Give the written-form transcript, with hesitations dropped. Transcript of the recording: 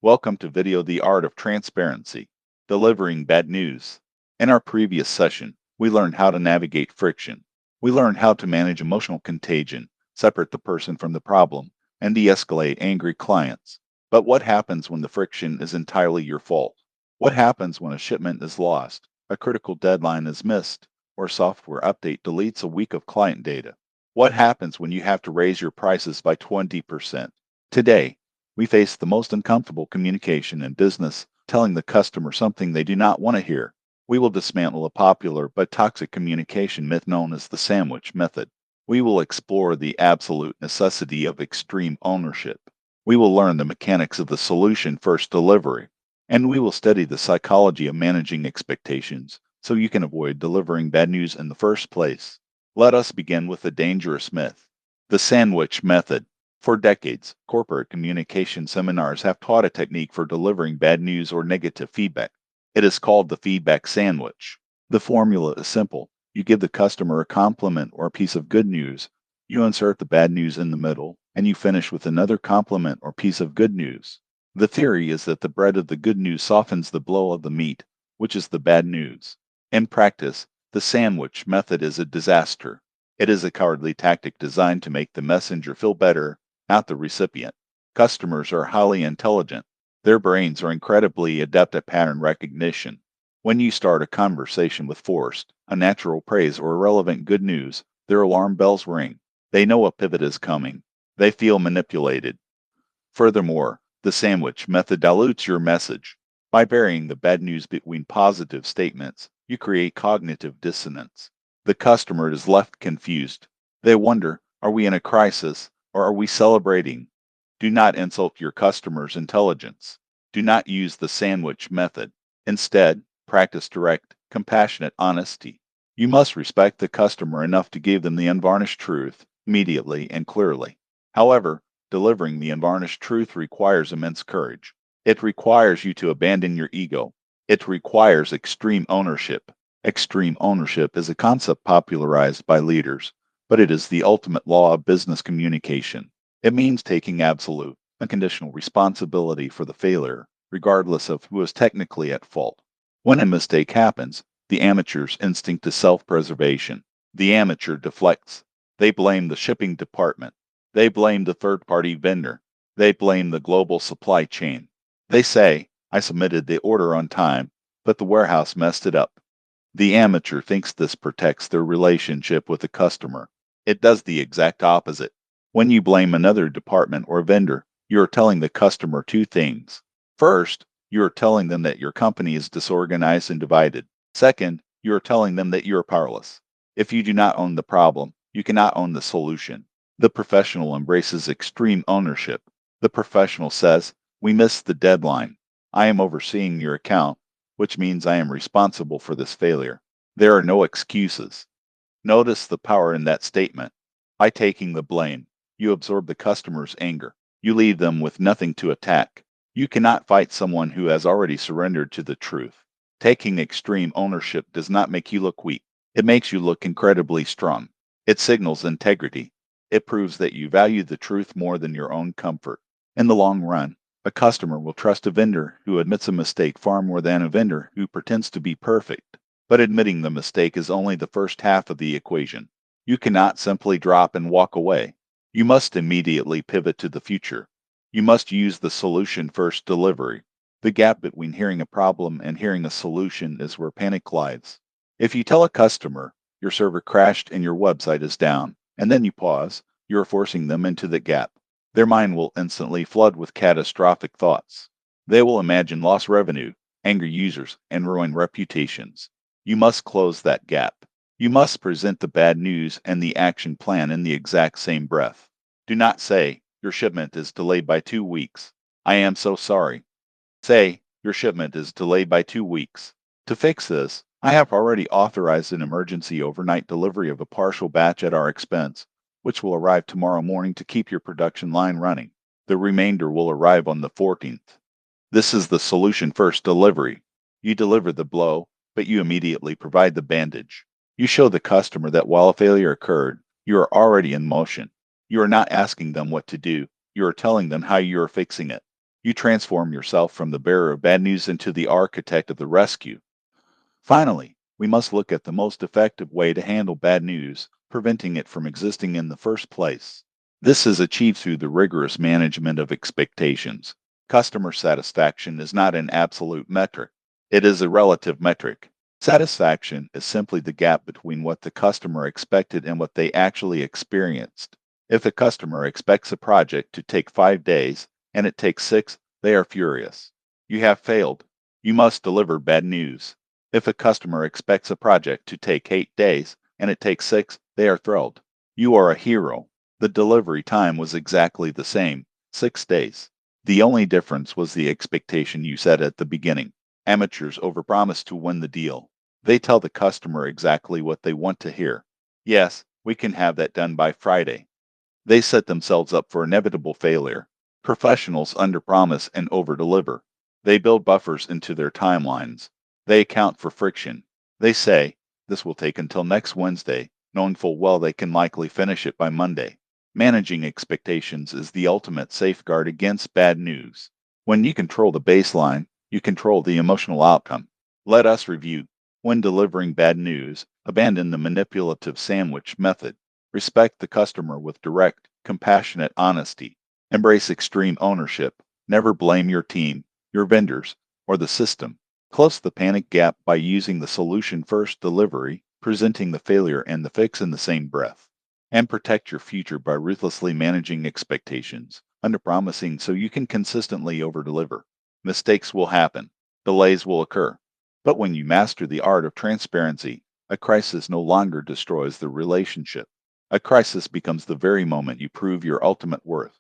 Welcome to Video The Art of Transparency, Delivering Bad News. In our previous session, we learned how to navigate friction. We learned how to manage emotional contagion, separate the person from the problem, and de-escalate angry clients. But what happens when the friction is entirely your fault? What happens when a shipment is lost, a critical deadline is missed, or a software update deletes a week of client data? What happens when you have to raise your prices by 20%? Today, we face the most uncomfortable communication in business, telling the customer something they do not want to hear. We will dismantle a popular but toxic communication myth known as the sandwich method. We will explore the absolute necessity of extreme ownership. We will learn the mechanics of the solution first delivery. And we will study the psychology of managing expectations so you can avoid delivering bad news in the first place. Let us begin with the dangerous myth, the sandwich method. For decades, corporate communication seminars have taught a technique for delivering bad news or negative feedback. It is called the feedback sandwich. The formula is simple. You give the customer a compliment or a piece of good news, you insert the bad news in the middle, and you finish with another compliment or piece of good news. The theory is that the bread of the good news softens the blow of the meat, which is the bad news. In practice, the sandwich method is a disaster. It is a cowardly tactic designed to make the messenger feel better, not the recipient. Customers are highly intelligent. Their brains are incredibly adept at pattern recognition. When you start a conversation with forced, unnatural praise or irrelevant good news, their alarm bells ring. They know a pivot is coming. They feel manipulated. Furthermore, the sandwich method dilutes your message. By burying the bad news between positive statements, you create cognitive dissonance. The customer is left confused. They wonder, are we in a crisis? Or are we celebrating? Do not insult your customer's intelligence. Do not use the sandwich method. Instead, practice direct, compassionate honesty. You must respect the customer enough to give them the unvarnished truth, immediately and clearly. However, delivering the unvarnished truth requires immense courage. It requires you to abandon your ego. It requires extreme ownership. Extreme ownership is a concept popularized by leaders, but it is the ultimate law of business communication. It means taking absolute, unconditional responsibility for the failure, regardless of who is technically at fault. When a mistake happens, the amateur's instinct is self-preservation. The amateur deflects. They blame the shipping department. They blame the third-party vendor. They blame the global supply chain. They say, I submitted the order on time, but the warehouse messed it up. The amateur thinks this protects their relationship with the customer. It does the exact opposite. When you blame another department or vendor, you are telling the customer two things. First, you are telling them that your company is disorganized and divided. Second, you are telling them that you are powerless. If you do not own the problem, you cannot own the solution. The professional embraces extreme ownership. The professional says, we missed the deadline. I am overseeing your account, which means I am responsible for this failure. There are no excuses. Notice the power in that statement. By taking the blame, you absorb the customer's anger. You leave them with nothing to attack. You cannot fight someone who has already surrendered to the truth. Taking extreme ownership does not make you look weak. It makes you look incredibly strong. It signals integrity. It proves that you value the truth more than your own comfort. In the long run, a customer will trust a vendor who admits a mistake far more than a vendor who pretends to be perfect. But admitting the mistake is only the first half of the equation. You cannot simply drop and walk away. You must immediately pivot to the future. You must use the solution first delivery. The gap between hearing a problem and hearing a solution is where panic lies. If you tell a customer your server crashed and your website is down, and then you pause, you are forcing them into the gap. Their mind will instantly flood with catastrophic thoughts. They will imagine lost revenue, angry users, and ruined reputations. You must close that gap. You must present the bad news and the action plan in the exact same breath. Do not say, your shipment is delayed by 2 weeks. I am so sorry. Say, your shipment is delayed by 2 weeks. To fix this, I have already authorized an emergency overnight delivery of a partial batch at our expense, which will arrive tomorrow morning to keep your production line running. The remainder will arrive on the 14th. This is the solution first delivery. You deliver the blow, but you immediately provide the bandage. You show the customer that while a failure occurred, you are already in motion. You are not asking them what to do. You are telling them how you are fixing it. You transform yourself from the bearer of bad news into the architect of the rescue. Finally, we must look at the most effective way to handle bad news, preventing it from existing in the first place. This is achieved through the rigorous management of expectations. Customer satisfaction is not an absolute metric, it is a relative metric. Satisfaction is simply the gap between what the customer expected and what they actually experienced. If a customer expects a project to take 5 days and it takes 6, they are furious. You have failed. You must deliver bad news. If a customer expects a project to take 8 days and it takes 6, they are thrilled. You are a hero. The delivery time was exactly the same, 6 days. The only difference was the expectation you set at the beginning. Amateurs overpromise to win the deal. They tell the customer exactly what they want to hear. Yes, we can have that done by Friday. They set themselves up for inevitable failure. Professionals underpromise and overdeliver. They build buffers into their timelines. They account for friction. They say, this will take until next Wednesday, knowing full well they can likely finish it by Monday. Managing expectations is the ultimate safeguard against bad news. When you control the baseline, you control the emotional outcome. Let us review. When delivering bad news, abandon the manipulative sandwich method. Respect the customer with direct, compassionate honesty. Embrace extreme ownership. Never blame your team, your vendors, or the system. Close the panic gap by using the solution first delivery, presenting the failure and the fix in the same breath. And protect your future by ruthlessly managing expectations, underpromising so you can consistently overdeliver. Mistakes will happen, delays will occur. But when you master the art of transparency, a crisis no longer destroys the relationship. A crisis becomes the very moment you prove your ultimate worth.